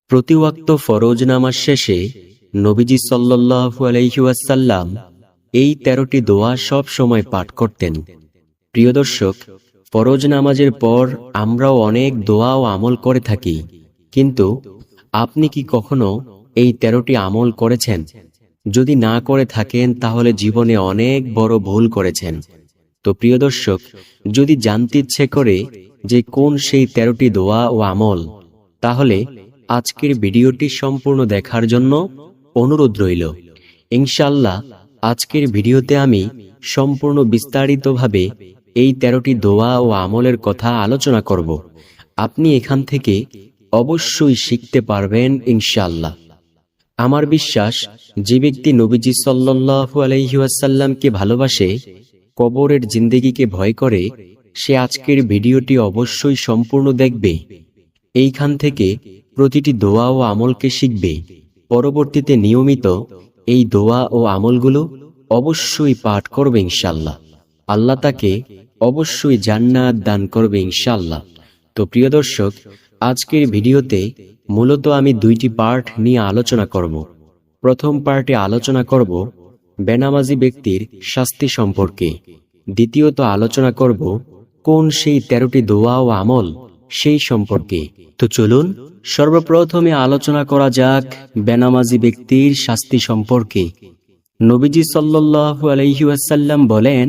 প্রতি ওয়াক্ত ফরজ নামাজ শেষে নবীজি সাল্লাল্লাহু আলাইহি ওয়াসাল্লাম এই 13টি দোয়া সব সময় পাঠ করতেন। প্রিয় দর্শক, ফরজ নামাজের পর আমরাও অনেক দোয়া ও আমল করে থাকি, কিন্তু আপনি কি কখনো এই 13টি আমল করেছেন? যদি না করে থাকেন তাহলে জীবনে অনেক বড় ভুল করেছেন। তো প্রিয় দর্শক, যদি জানতে ইচ্ছে করে যে কোন সেই 13টি দোয়া ও আমল, তাহলে আজকের ভিডিওটি সম্পূর্ণ দেখার জন্য অনুরোধ রইল। ইনশাআল্লাহ আজকের ভিডিওতে আমি সম্পূর্ণ বিস্তারিতভাবে এই 13টি দোয়া ও আমলের কথা আলোচনা করব। আপনি এখান থেকে অবশ্যই শিখতে পারবেন ইনশাআল্লাহ। আমার বিশ্বাস, যে ব্যক্তি নবীজি সাল্লাল্লাহু আলাইহি ওয়াসাল্লামকে ভালোবাসে, কবরের জিন্দেগিকে ভয় করে, সে আজকের ভিডিওটি অবশ্যই সম্পূর্ণ দেখবে। এইখান থেকে প্রতিটি দোয়া ও আমলকে শিখবে। পরবর্তীতে নিয়মিত এই দোয়া ও আমলগুলো অবশ্যই পাঠ করবে ইনশাআল্লাহ। আল্লাহ তাকে অবশ্যই জান্নাত দান করবে ইনশাআল্লাহ। তো প্রিয় দর্শক, আজকের ভিডিওতে মূলত আমি দুইটি পার্ট নিয়ে আলোচনা করব। প্রথম পার্টে আলোচনা করব বেনামাজি ব্যক্তির শাস্তি সম্পর্কে। দ্বিতীয়ত আলোচনা করব কোন সেই 13টি দোয়া ও আমল সেই সম্পর্কে। তো চলুন সর্বপ্রথমে আলোচনা করা যাক বেনামাজি ব্যক্তির শাস্তি সম্পর্কে। নবীজি সাল্লাল্লাহু আলাইহি ওয়াসাল্লাম বলেন,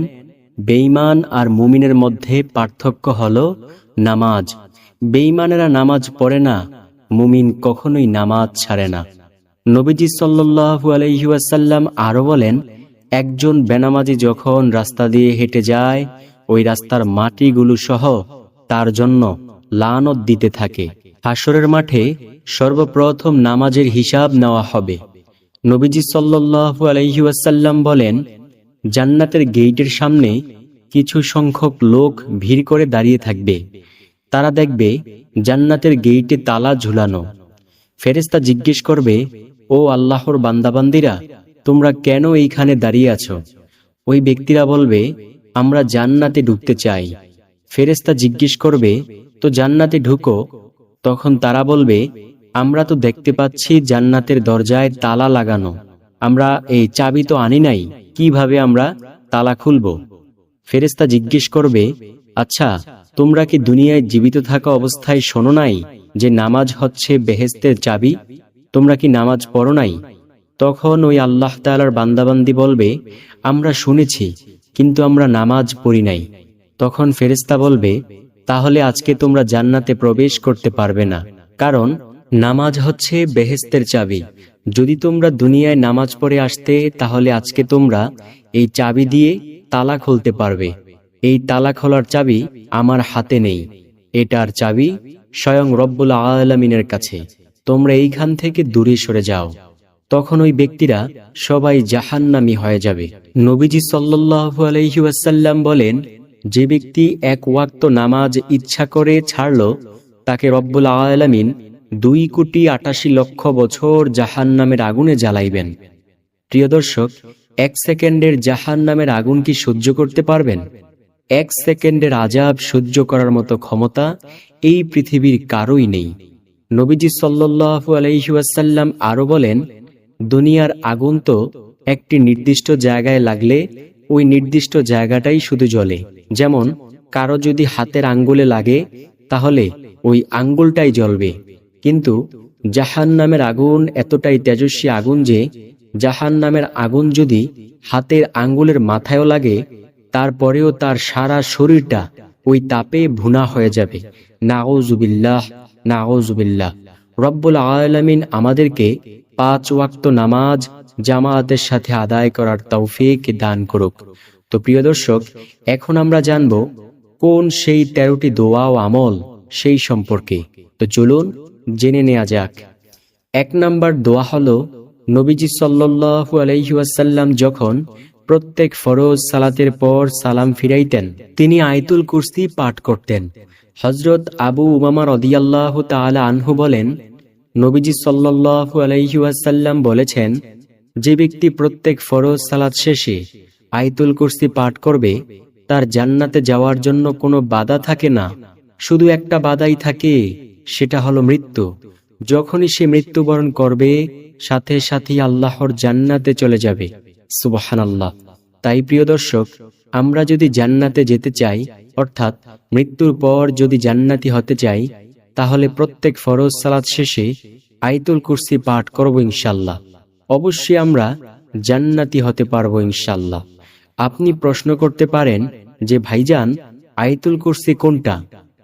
বেঈমান আর মুমিনের মধ্যে পার্থক্য হলো নামাজ। বেঈমানেরা নামাজ পড়ে না, মুমিন কখনোই নামাজ ছাড়ে না। নবীজি সাল্লাল্লাহু আলাইহি ওয়াসাল্লাম আরো বলেন, একজন বেনামাজি যখন রাস্তা দিয়ে হেঁটে যায়, ওই রাস্তার মাটিগুলো সহ তার জন্য লানত দিতে থাকে। হাসরের মাঠে সর্বপ্রথম নামাজের হিসাব নেওয়া হবে। নবীজি সাল্লাল্লাহু আলাইহি ওয়াসাল্লাম বলেন, জান্নাতের গেটের সামনে কিছু সংখ্যক লোক ভিড় করে দাঁড়িয়ে থাকবে। তারা দেখবে জান্নাতের গেটে তালা ঝুলানো। ফেরেশতা জিজ্ঞেস করবে, ও আল্লাহর বান্দাবান্দিরা, তোমরা কেন এইখানে দাঁড়িয়ে আছো? ওই ব্যক্তিরা বলবে, আমরা জান্নাতে ঢুকতে চাই। ফেরেশতা জিজ্ঞেস করবে, তো জান্নাতে ঢুকো। তখন তারা বলবে, আমরা তো দেখতে পাচ্ছি জান্নাতের দরজায় তালা লাগানো, আমরা এই চাবি তো আনি নাই, কিভাবে আমরা তালা খুলব? ফেরেশতা জিজ্ঞেস করবে, আচ্ছা, তোমরা কি দুনিয়ায় জীবিত থাকা অবস্থায় শোনো নাই যে নামাজ হচ্ছে বেহেশতের চাবি? তোমরা কি নামাজ পড়ো নাই? তখন ওই আল্লাহ তাআলার বান্দাবান্দি বলবে, আমরা শুনেছি, কিন্তু আমরা নামাজ পড়ি নাই। তখন ফেরেশতা বলবে, তাহলে আজকে তোমরা জান্নাতে প্রবেশ করতে পারবে না, কারণ নামাজ হচ্ছে বেহেশতের চাবি। যদি তোমরা দুনিয়ায় নামাজ পড়ে আসতে, তাহলে আজকে তোমরা এই চাবি দিয়ে তালা খুলতে পারবে। এই তালা খোলার চাবি আমার হাতে নেই, এটার চাবি স্বয়ং রব্বুল আলামিনের কাছে। তোমরা এইখান থেকে দূরে সরে যাও। তখন ওই ব্যক্তিরা সবাই জাহান্নামী হয়ে যাবে। নবীজি সাল্লাল্লাহু আলাইহি ওয়াসাল্লাম বলেন, যে ব্যক্তি এক ওয়াক্ত নামাজ ইচ্ছা করে ছাড়ল, তাকে রব্বুল আলামিন 2,88,00,000 বছর জাহান্নামের আগুনে জ্বালাইবেন। প্রিয় দর্শক, 1 সেকেন্ডের জাহান্নামের আগুন কি সহ্য করতে পারবেন? 1 সেকেন্ডের আযাব সহ্য করার মতো ক্ষমতা এই পৃথিবীর কারোই নেই। নবীজি সাল্লাল্লাহু আলাইহি ওয়াসাল্লাম আরো বলেন, দুনিয়ার আগুন তো একটি নির্দিষ্ট জায়গায় লাগলে ওই নির্দিষ্ট জায়গাটাই শুধু জ্বলে। যেমন কারো যদি হাতের আঙ্গুলে লাগে, তাহলে ওই আঙ্গুলটাই জ্বলবে। কিন্তু জাহান্নামের আগুন এতটাই তেজস্বী আগুন যে জাহান্নামের আগুন যদি হাতের আঙ্গুলের মাথায়ও লাগে, তারপরেও তার সারা শরীরটা ওই তাপে ভুনা হয়ে যাবে। নাউযুবিল্লাহ, নাউযুবিল্লাহ। রব্বুল আলামিন আমাদেরকে 5 ওয়াক্ত নামাজ জামায়াতের সাথে আদায় করার তৌফিক দান করুক। তো প্রিয় দর্শক, এখন আমরা জানব কোন সেই 13টি দোয়া ও আমল সেই সম্পর্কে। তো চলুন জেনে নেওয়া যাক। 1 নাম্বার দোয়া হলো, নবীজি সাল্লাল্লাহু আলাইহি ওয়াসাল্লাম যখন প্রত্যেক ফরজ সালাতের পর সালাম ফিরাইতেন, তিনি আয়াতুল কুরসি পাঠ করতেন। হযরত আবু উমামা রাদিয়াল্লাহু তাআলা আনহু বলেন, নবীজি সাল্লাল্লাহু আলাইহি ওয়াসাল্লাম বলেছেন, যে ব্যক্তি প্রত্যেক ফরজ সালাত শেষে আয়াতুল কুরসি পাঠ করবে, তার জান্নাতে যাওয়ার জন্য কোনো বাধা থাকে না, শুধু একটা বাধাই থাকে, সেটা হলো মৃত্যু। যখনই সে মৃত্যুবরণ করবে সাথে সাথেই আল্লাহর জান্নাতে চলে যাবে। সুবহানাল্লাহ। তাই প্রিয় দর্শক, আমরা যদি জান্নাতে যেতে চাই, অর্থাৎ মৃত্যুর পর যদি জান্নাতি হতে চাই, তাহলে প্রত্যেক ফরজ সালাত শেষে আয়াতুল কুরসি পাঠ করব ইনশাআল্লাহ। অবশ্যই আমরা জান্নাতি হতে পারবো ইনশাআল্লাহ। আপনি প্রশ্ন করতে পারেন যে ভাইজান, আয়াতুল কুরসি কোনটা,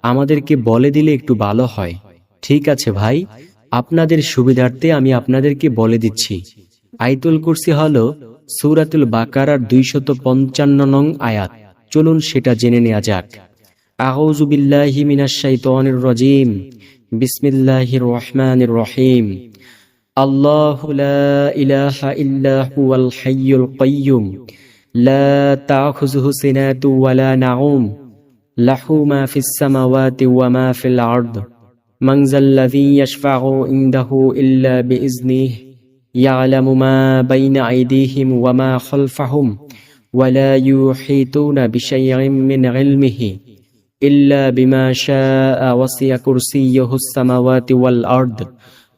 আমাদেরকে বলে দিলে একটু ভালো হয়। ঠিক আছে ভাই, আপনাদের সুবিধার্থে আমি আপনাদেরকে বলে দিচ্ছি। আয়াতুল কুরসি হলো সূরাতুল বাকারার 255 নং আয়াত। চলুন সেটা জেনে নেওয়া যাক। আউযু বিল্লাহি মিনাশ শাইতানির রাজীম। বিসমিল্লাহির রহমানির রহিম। আল্লাহু লা ইলাহা ইল্লা হুয়াল হাইয়ুল কাইয়্যুম লা তাখুযুহু সিনাতু ওয়ালা নাউম লাহু মা ফিস সামাওয়াতি ওয়া মা ফিল আরদ মান যাল্লাযী ইয়াশফা'ু ইনদাহু ইল্লা বিইজনিহি ইয়ালামু মা বাইনা আইদিহিম ওয়া মা খালফাহুম ওয়া লা ইউহিতুনা বিশাইইন মিন ইলমিহি ইল্লা বিমা শাআ ওয়াসি'a কুরসিয়্যুহুস সামাওয়াতি ওয়াল আরদ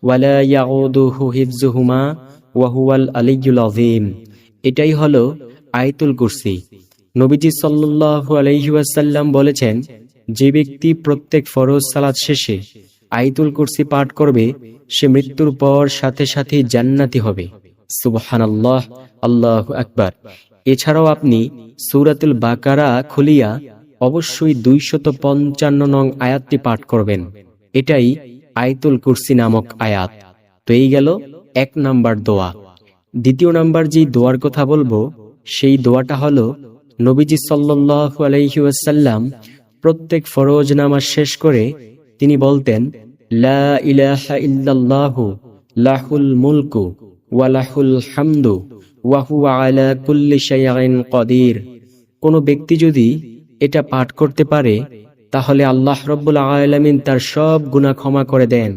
ওয়া লা ইয়াউদুহু হিফযুহুমা ওয়া হুয়াল আলিয়্যুল আযীম। এটাই হলো আয়াতুল কুরসি। নবীজি সাল্লাল্লাহু আলাইহি ওয়াসাল্লাম বলেছেন, যে ব্যক্তি প্রত্যেক ফরজ সালাত শেষে আয়াতুল কুরসি পাঠ করবে সে মৃত্যুর পর সাথে সাথে জান্নাতি হবে। সুবহানাল্লাহ, আল্লাহু আকবার। এছাড়াও আপনি সূরাতুল বাকারা খুলিয়া অবশ্যই 255 নং আয়াতটি পাঠ করবেন। এটাই আয়াতুল কুরসি নামক আয়াত। তো এই গেল 1 নাম্বার দোয়া। দ্বিতীয় নাম্বার যে দোয়ার কথা বলবো সেই দোয়াটা হলো নবীজি সাল্লাল্লাহু আলাইহি ওয়াসাল্লাম প্রত্যেক ফরজ নামাজ শেষ করে তিনি বলতেন, লা ইলাহা ইল্লাল্লাহু লাহুল মুলকু ওয়া লাহুল হামদু ওয়া হুয়া আলা কুল্লি শাইইন কাদির। কোন ব্যক্তি যদি এটা পাঠ করতে পারে তাহলে আল্লাহ রাব্বুল আলামিন তার সব গুনাহ ক্ষমা করে দেন,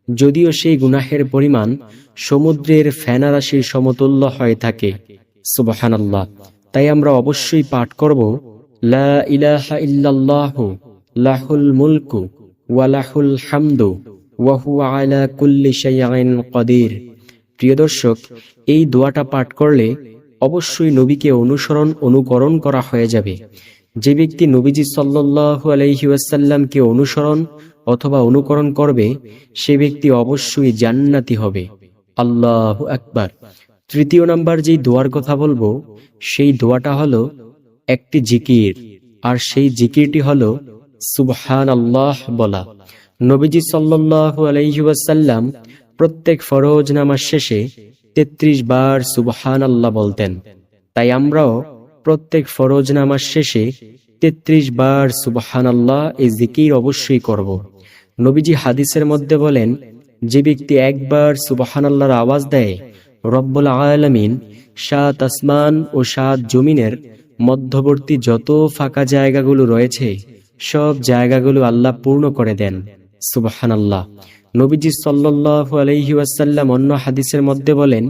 যদিও সেই গুনাহের পরিমাণ সমুদ্রের ফেনারাশির সমতুল্য হয়ে থাকে। সুবহানাল্লাহ। তাই আমরা অবশ্যই পাঠ করব, লা ইলাহা ইল্লাল্লাহু লাহুল মুলকু ওয়া লাহুল হামদু ওয়া হুয়া আলা কুল্লি শাইইন কাদির। প্রিয় দর্শক, এই দোয়াটা পাঠ করলে অবশ্যই নবীকে অনুকরণ করা হয়ে যাবে। যে ব্যক্তি নবীজি সাল্লাল্লাহু আলাইহি ওয়াসাল্লামকে অনুসরণ অথবা অনুকরণ করবে সে ব্যক্তি অবশ্যই জান্নাতি হবে। আল্লাহু আকবার। তৃতীয় নাম্বার যেই দোয়ার কথা বলবো সেই দোয়াটা হলো একটি জিকির, আর সেই জিকিরটি হলো সুবহানাল্লাহ বলা। নবীজি সাল্লাল্লাহু আলাইহি ওয়াসাল্লাম প্রত্যেক ফরজ নামাজ শেষে 33 বার সুবহানাল্লাহ বলতেন। তাই আমরাও প্রত্যেক ফরজ নামাজ শেষে 33 বার সুবহানাল্লাহ এই জিকির অবশ্যই করব। নবীজি হাদিসের মধ্যে বলেন, যে ব্যক্তি একবার সুবহানাল্লাহর আওয়াজ দেয় রব্বুল আলামিন 7 আসমান ও 7 জমিনের মধ্যবর্তী যত ফাঁকা জায়গাগুলো রয়েছে সব জায়গাগুলো আল্লাহ পূর্ণ করে দেন। সুবহানাল্লাহ। নবীজি সাল্লাল্লাহু আলাইহি ওয়াসাল্লাম অন্য হাদিসের মধ্যে বলেন,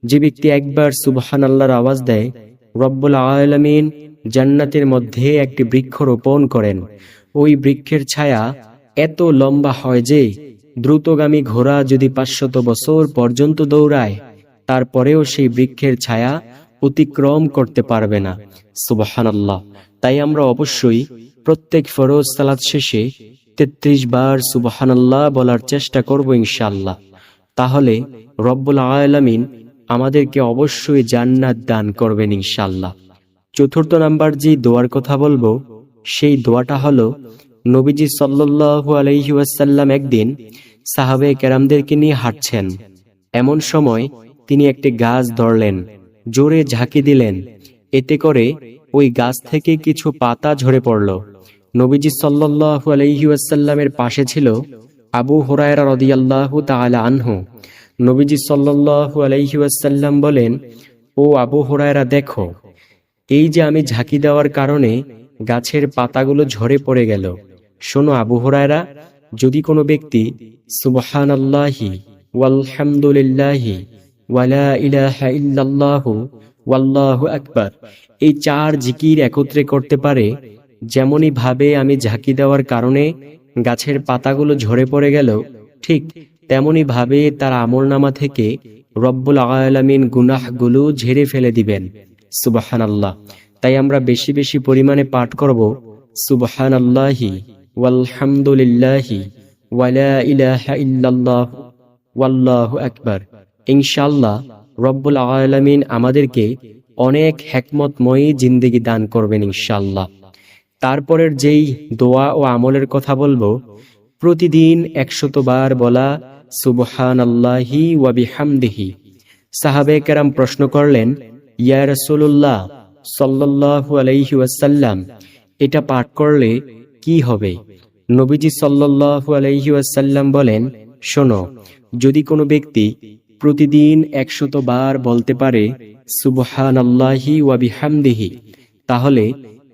যে ব্যক্তি একবার সুবহানাল্লাহর আওয়াজ দেয় রব্বুল আলামিন জান্নাতের মধ্যে একটি বৃক্ষ রোপণ করেন। ওই বৃক্ষের ছায়া এত লম্বা হয় যে দ্রুতগামী ঘোড়া যদি 500 বছর পর্যন্ত দৌড়ায় তারপরেও সেই বৃক্ষের ছায়া অতিক্রম করতে পারবে না। সুবহানাল্লাহ। তাই আমরা অবশ্যই প্রত্যেক ফরজ সালাত শেষে 33 বার সুবহানাল্লাহ বলার চেষ্টা করব ইনশাআল্লাহ। তাহলে রব্বুল আলামিন আমাদেরকে অবশ্যই জান্নাত দান করবেন ইনশাআল্লাহ। চতুর্থ নাম্বার যে দোয়ার কথা বলবো সেই দোয়াটা হলো, নবীজি সাল্লাল্লাহু আলাইহি ওয়াসাল্লাম একদিন সাহাবে কেরামদেরকে নিয়ে হাঁটছেন। এমন সময় তিনি একটি গাছ ধরলেন, জোরে ঝাঁকি দিলেন, এতে করে ওই গাছ থেকে কিছু পাতা ঝরে পড়ল। নবীজি সাল্লাল্লাহু আলাইহি ওয়াসাল্লামের পাশে ছিল আবু হুরায়রা রাদিয়াল্লাহু তাআলা আনহু। নবীজি সাল্লাল্লাহু আলাইহি ওয়াসাল্লাম বলেন, ও আবু হুরায়রা, দেখো, এই যে আমি ঝাঁকি দেওয়ার কারণে গাছের পাতাগুলো ঝরে পড়ে গেল। শোনো আবু হুরায়রা, যদি কোনো ব্যক্তি সুবহানাল্লাহি ওয়ালহামদুলিল্লাহি ওয়ালা ইলাহা ইল্লাল্লাহু ওয়াল্লাহু আকবার এই 4 জিকির একত্রে করতে পারে, যেমনই ভাবে আমি ঝাঁকি দেওয়ার কারণে গাছের পাতাগুলো ঝরে পড়ে গেল, ঠিক তেমনি ভাবে তার আমলনামা থেকে রব্বুল আলামিন গুনাহগুলো ঝেড়ে ফেলে দিবেন। সুবহানাল্লাহ। তাই আমরা বেশি বেশি পরিমাণে পাঠ করব সুবহানাল্লাহি ওয়ালহামদুলিল্লাহি ওয়ালা ইলাহা ইল্লাল্লাহ ওয়াল্লাহু আকবার। ইনশাআল্লাহ রব্বুল আলামিন আমাদেরকে অনেক হিকমতময়ী জিন্দেগি দান করবেন ইনশাআল্লাহ। তারপরের যেই দোয়া ও আমলের কথা বলবো, প্রতিদিন 100 বার বলা সুবহানাল্লাহি ওয়া বিহামদিহি। সাহাবে কেরাম প্রশ্ন করলেন, ইয়া রাসূলুল্লাহ সাল্লাল্লাহু আলাইহি ওয়াসাল্লাম, এটা পাঠ করলে কি হবে? নবীজি সাল্লাল্লাহু আলাইহি ওয়াসাল্লাম বলেন, শোনো, যদি কোনো ব্যক্তি প্রতিদিন 100 বার বলতে পারে সুবহানাল্লাহি ওয়া বিহামদিহি, তাহলে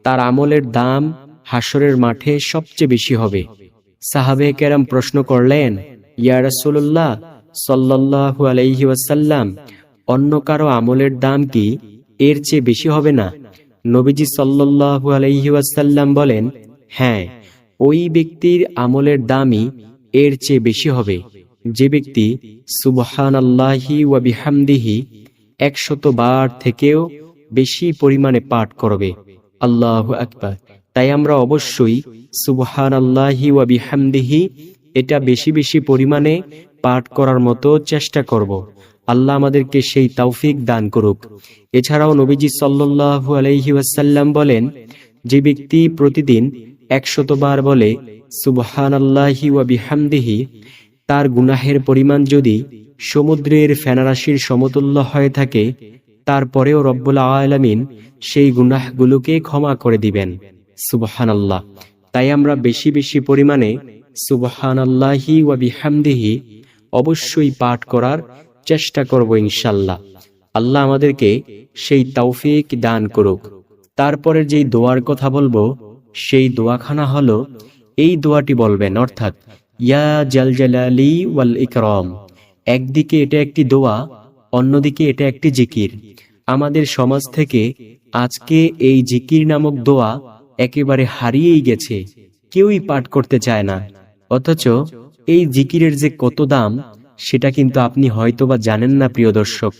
তার আমলের দাম হাসরের মাঠে সবচেয়ে বেশি হবে। সাহাবে কেরাম প্রশ্ন করলেন, ইয়া রাসূলুল্লাহ সাল্লাল্লাহু আলাইহি ওয়াসাল্লাম, অন্য কারো আমলের দাম কি এর চেয়ে বেশি হবে না? নবীজি সাল্লাল্লাহু আলাইহি ওয়াসাল্লাম বলেন, হ্যাঁ, ওই ব্যক্তির আমলের দামই এর চেয়ে বেশি হবে যে ব্যক্তি সুবহানাল্লাহি ওয়া বিহামদিহি 100 বার থেকেও বেশি পরিমাণে পাঠ করবে। আল্লাহু আকবার। তাই আমরা অবশ্যই সুবহানাল্লাহি ওয়া বিহামদিহি এটা বেশি বেশি পরিমাণে পাঠ করার মতো চেষ্টা করব। আল্লাহ আমাদেরকে সেই তৌফিক দান করুক। এছাড়াও নবীজি সাল্লাল্লাহু আলাইহি ওয়াসাল্লাম বলেন, যে ব্যক্তি প্রতিদিন 100 বার বলে সুবহানাল্লাহি ওয়া বিহামদিহি, তার গুনাহের পরিমাণ যদি সমুদ্রের ফেনারাশির সমতুল্য হয়ে থাকে, তারপরেও রব্বুল আলামিন সেই গুনাহগুলোকে ক্ষমা করে দিবেন। সুবহানাল্লাহ। তাই আমরা বেশি বেশি পরিমাণে সুবহানাল্লাহি ওয়া বিহামদিহি অবশ্যই পাঠ করার চেষ্টা করব ইনশাআল্লাহ। আল্লাহ আমাদেরকে সেই তৌফিক দান করুক। তারপরে যেই দোয়ার কথা বলবো, সেই দোয়াখানা হলো, এই দোয়াটি বলবেন, অর্থাৎ ইয়া জাল জালালি ওয়াল ইকরাম। একদিকে এটা একটি দোয়া, অন্যদিকে এটা একটি জিকির। আমাদের সমাজ থেকে আজকে এই জিকির নামক দোয়া একেবারে হারিয়েই গেছে, কেউই পাঠ করতে চায় না। অথচ এই জিকিরের যে কত দাম সেটা কিন্তু আপনি হয়তোবা জানেন না। প্রিয় দর্শক,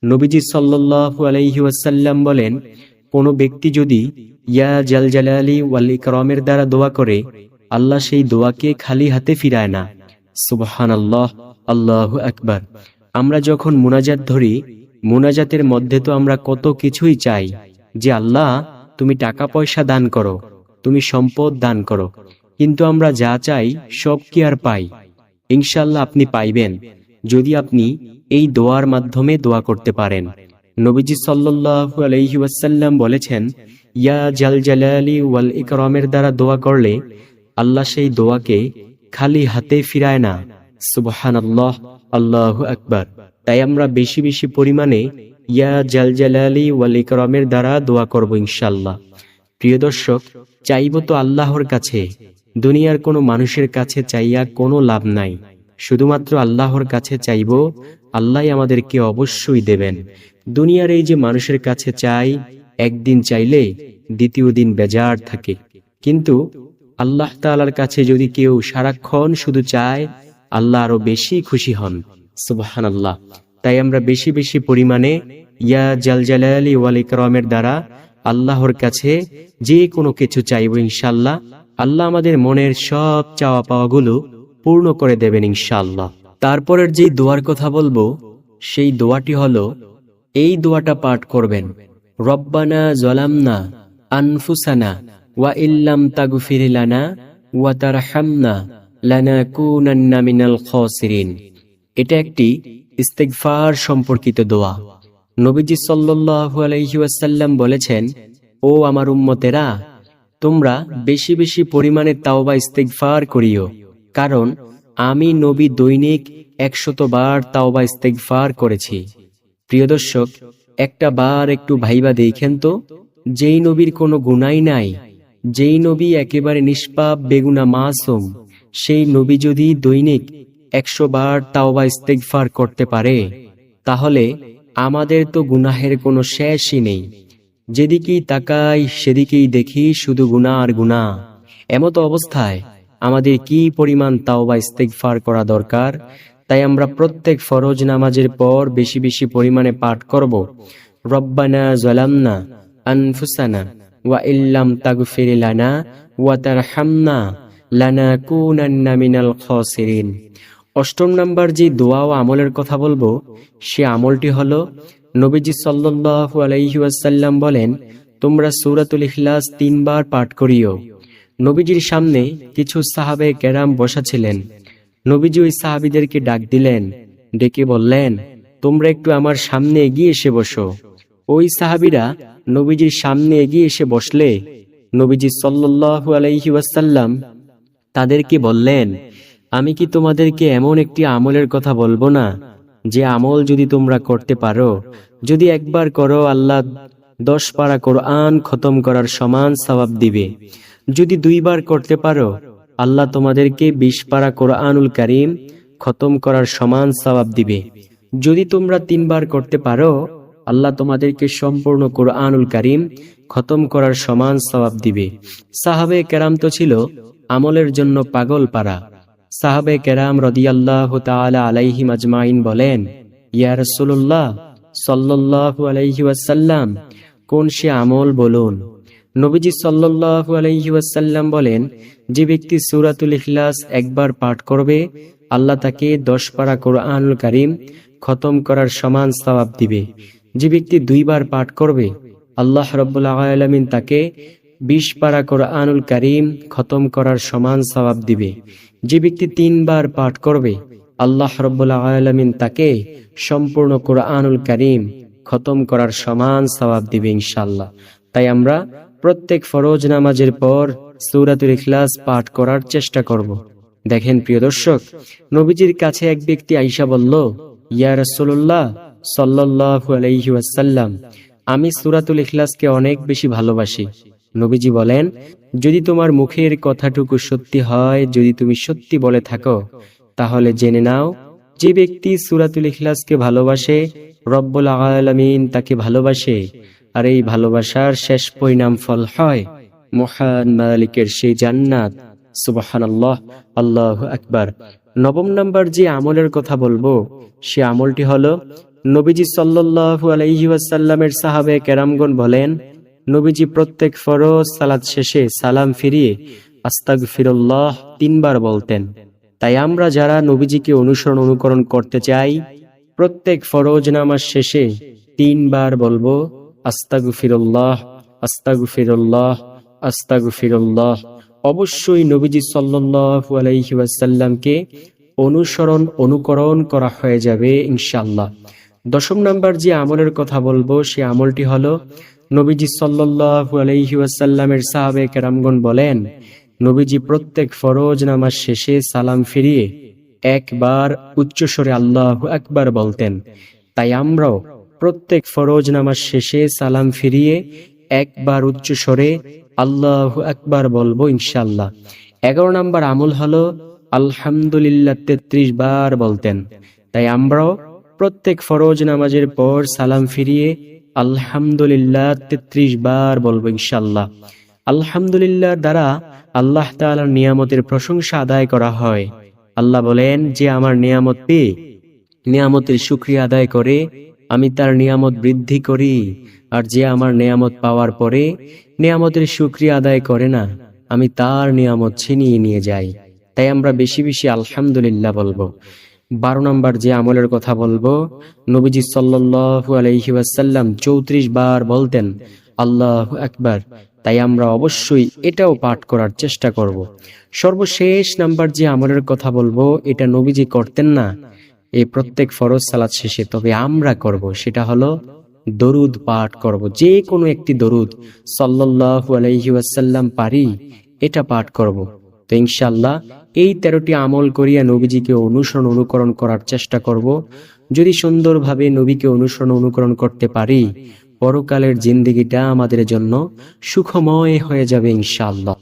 নবীজি সাল্লাল্লাহু আলাইহি ওয়াসাল্লাম বলেন, কোনো ব্যক্তি যদি ইয়া জাল জালালি ওয়াল ইকরামের দ্বারা দোয়া করে, আল্লাহ সেই দোয়াকে খালি হাতে ফিরায় না। সুবহানাল্লাহ, আল্লাহু আকবার। আমরা যখন মুনাজাত ধরি, মুনাজাতের মধ্যে তো আমরা কত কিছুই চাই, যে আল্লাহ তুমি টাকা পয়সা দান করো, তুমি সম্পদ দান করো, কিন্তু আমরা যা চাই সব কি আর পাই? ইনশাআল্লাহ আপনি পাইবেন, যদি আপনি এই দোয়ার মাধ্যমে দোয়া করতে পারেন। নবীজি সাল্লাল্লাহু আলাইহি ওয়াসাল্লাম বলেছেন, ইয়া জাল জালালি ওয়াল ইকরামের দ্বারা দোয়া করলে আল্লাহ সেই দোয়াকে খালি হাতে ফিরায় না। সুবহানাল্লাহ, আল্লাহু আকবার। তাই আমরা বেশি বেশি পরিমাণে ইয়া জাল জালালি ওয়াল ইকরামের দ্বারা দোয়া করব ইনশাআল্লাহ। প্রিয় দর্শক, চাইব তো আল্লাহর কাছে, দুনিয়ার কোনো মানুষের কাছে চাইয়া কোনো লাভ নাই। শুধুমাত্র আল্লাহর কাছে চাইব, আল্লাহই আমাদেরকে অবশ্যই দেবেন। দুনিয়ার এই যে মানুষের কাছে চাই, একদিন চাইলে দ্বিতীয় দিন বেজার থাকে, কিন্তু আল্লাহ তাআলার কাছে যদি কেউ সারাক্ষণ শুধু চায়, আল্লাহ আরো বেশি খুশি হন। সুবহানাল্লাহ। তাই আমরা বেশি বেশি পরিমাণে ইয়া জাল জালালি ওয়াল ইকরামের দ্বারা আল্লাহর কাছে যে কোনো কিছু চাইব ইনশাআল্লাহ। আল্লাহ আমাদের মনের সব চাওয়া পাওয়াগুলো পূর্ণ করে দেবেন ইনশাআল্লাহ। তারপরের যেই দোয়ার কথা বলবো, সেই দোয়াটি হলো, এই দোয়াটা পাঠ করবেন, রব্বানা যালামনা আনফুসানা ওয়া ইল্লাম তাগফির লানা ওয়া তারহামনা লানাকুনান্না মিনাল খাসিরিন। এটা একটি ইস্তিগফার সম্পর্কিত দোয়া। নবীজি সাল্লাল্লাহু আলাইহি ওয়াসাল্লাম বলেছেন, ও আমার উম্মতেরা, তোমরা বেশি বেশি পরিমাণে তাওবা ইস্তিগফার করিও, কারণ আমি নবী দৈনিক 100 বার তাওবা ইস্তিগফার করেছি। প্রিয় দর্শক, একটা বার একটু ভাইবা দেখেন তো, যেই নবীর কোনো গুনাহ নাই, যেই নবী একেবারে নিষ্পাপ বেগুনা মাসুম, সেই নবী যদি দৈনিক 100 বার তাওবা ইস্তিগফার করতে পারে, তাহলে আমাদের তো গুনাহের কোনো শেষই নেই। যেদিকেই তাকাই সেদিকেই দেখি শুধু গুনাহ আর গুনাহ। এমতো অবস্থায় আমাদের কি পরিমাণ তাওবা ইস্তিগফার করা দরকার, তাই আমরা প্রত্যেক ফরজ নামাজের পর বেশি বেশি পরিমাণে পাঠ করব, রব্বানা যালামনা আনফুসানা ওয়া ইল্লাম তাগফির লানা ওয়া তারহামনা লানাকুনান্না মিনাল খাসিরিন। অষ্টম নাম্বার যে দোয়া ও আমলের কথা বলবো, সে আমলটি হলো, নবীজি সাল্লাল্লাহু আলাইহি ওয়াসাল্লাম বলেন, তোমরা সূরাতুল ইখলাস 3 বার পাঠ করিও। নবীজির সামনে কিছু সাহাবে কেরাম বসা ছিলেন। নবীজি ওই সাহাবীদেরকে ডাক দিলেন, ডেকে বললেন, তোমরা একটু আমার সামনে এগিয়ে এসে বসো। ওই সাহাবীরা নবীজির সামনে এগিয়ে এসে বসলে নবীজি সাল্লাল্লাহু আলাইহি ওয়াসাল্লাম তাদেরকে বললেন, আমি কি তোমাদেরকে এমন একটি আমলের কথা বলবো না, যে আমল যদি তোমরা করতে পারো, যদি একবার করো, আল্লাহ 10 পারা কোরআন খতম করার সমান সওয়াব দিবে। যদি 2 বার করতে পারো, আল্লাহ তোমাদেরকে 20 পারা কোরআনুল কারীম খতম করার সমান সওয়াব দিবে। যদি তোমরা 3 বার করতে পারো, আল্লাহ তোমাদেরকে সম্পূর্ণ কোরআনুল কারীম খতম করার সমান সওয়াব দিবে। সাহাবে কেরাম তো ছিল আমলের জন্য পাগল পারা। সাহাবে কেরাম রাদিয়াল্লাহু তাআলা আলাইহিম আজমাইন বলেন, ইয়া রাসূলুল্লাহ সাল্লাল্লাহু আলাইহি ওয়াসাল্লাম, কোন সে আমল বলুন। নবীজি সাল্লাল্লাহু আলাইহি ওয়াসাল্লাম বলেন, যে ব্যক্তি সূরাতুল ইখলাস একবার পাঠ করবে, আল্লাহ তাকে 10 পারা কোরআনুল কারীম খতম করার সমান সওয়াব দিবে। যে ব্যক্তি 2 বার পাঠ করবে, আল্লাহ রাব্বুল আলামিন তাকে 20 পারা কোরআনুল কারীম খতম করার সমান সওয়াব দিবে। যে ব্যক্তি 3 বার পাঠ করবে, আল্লাহ রাব্বুল আলামিন তাকে সম্পূর্ণ কোরআনুল কারীম খতম করার সমান সওয়াব দিবে ইনশাআল্লাহ। তাই আমরা প্রত্যেক ফরজ নামাজের পর সূরাতুল ইখলাস পাঠ করার চেষ্টা করব। দেখেন প্রিয় দর্শক, নবীজির কাছে এক ব্যক্তি আইসা বলল, ইয়া রাসূলুল্লাহ সাল্লাল্লাহু আলাইহি ওয়াসাল্লাম, আমি সূরাতুল ইখলাসকে অনেক বেশি ভালোবাসি। নবীজি বলেন, যদি তোমার মুখের কথাটুকু সত্যি হয়, যদি তুমি সত্যি বলে থাকো, তাহলে জেনে নাও, যে ব্যক্তি সূরাতুল ইখলাসকে ভালোবাসে, রব্বুল আলামিন তাকে ভালোবাসে। আর এই ভালোবাসার শেষ পরিণাম ফল হয় মহান মালিকের সেই জান্নাত। সুবহানাল্লাহ, আল্লাহু আকবার। নবম নাম্বার যে আমলের কথা বলবো, সে আমলটি হলো, নবীজি সাল্লাল্লাহু আলাইহি ওয়াসাল্লামের সাহাবে কেরামগণ বলেন, নবীজি প্রত্যেক ফরজ সালাত শেষে সালাম ফিরিয়ে আস্তাগফিরুল্লাহ 3 বার বলতেন। তাই আমরা যারা নবীজিকে অনুকরণ করতে চাই, প্রত্যেক ফরজ নামাজ শেষে 3 বার বলবো, আস্তাগফিরুল্লাহ আস্তাগফিরুল্লাহ আস্তাগফিরুল্লাহ। অবশ্যই নবীজি সাল্লাল্লাহু আলাইহি ওয়াসাল্লামকে অনুকরণ করা হয়ে যাবে ইনশাআল্লাহ। দশম নাম্বার যে আমলের কথা বলবো, সে আমলটি হলো, নবীজি সাল্লাল্লাহু আলাইহি ওয়াসাল্লামের সাহাবে কেরামগণ বলেন, নবীজি প্রত্যেক ফরজ নামাজ শেষে সালাম ফিরিয়ে একবার উচ্চস্বরে আল্লাহু আকবার বলতেন। তাই আমরাও প্রত্যেক ফরজ নামাজ শেষে সালাম ফিরিয়ে একবার উচ্চস্বরে আল্লাহু আকবার বলবো ইনশাআল্লাহ। 11 নাম্বার আমল হলো আলহামদুলিল্লাহ 33 বার বলতেন। তাই আমরাও প্রত্যেক ফরজ নামাজের পর সালাম ফিরিয়ে আলহামদুলিল্লাহ 33 বার বলবো ইনশাআল্লাহ। আলহামদুলিল্লাহ দ্বারা আল্লাহ তাআলার নিয়ামতের প্রশংসা আদায় করা হয়। আল্লাহ বলেন, যে আমার নিয়ামত পেয়ে নিয়ামতের শুকরিয়া আদায় করে, আমি তার নিয়ামত বৃদ্ধি করি। আর যে আমার নিয়ামত পাওয়ার পরে নিয়ামতের শুকরিয়া আদায় করে না, আমি তার নিয়ামত ছিনিয়ে নিয়ে যাই। তাই আমরা বেশি বেশি আলহামদুলিল্লাহ বলবো। 12 নম্বর যে আমলের কথা বলবো, নবীজি সাল্লাল্লাহু আলাইহি ওয়াসাল্লাম 34 বার বলতেন আল্লাহু আকবার। তাই আমরা অবশ্যই এটাও পাঠ করার চেষ্টা করব। সর্বশেষ নাম্বার যে আমলের কথা বলবো, এটা নবীজি করতেন না এই প্রত্যেক ফরজ সালাত শেষে, তবে আমরা করব, সেটা হলো দরুদ পাঠ করব। যে কোনো একটি দরুদ সাল্লাল্লাহু আলাইহি ওয়াসাল্লাম পারি, এটা পাঠ করব। তো ইনশাআল্লাহ এই 13টি আমল করিয়া নবীজিকে অনুকরণ করার চেষ্টা করব। যদি সুন্দরভাবে নবীকে অনুকরণ করতে পারি, পরকালের জিন্দেগিটা আমাদের জন্য সুখময় হয়ে যাবে ইনশাআল্লাহ।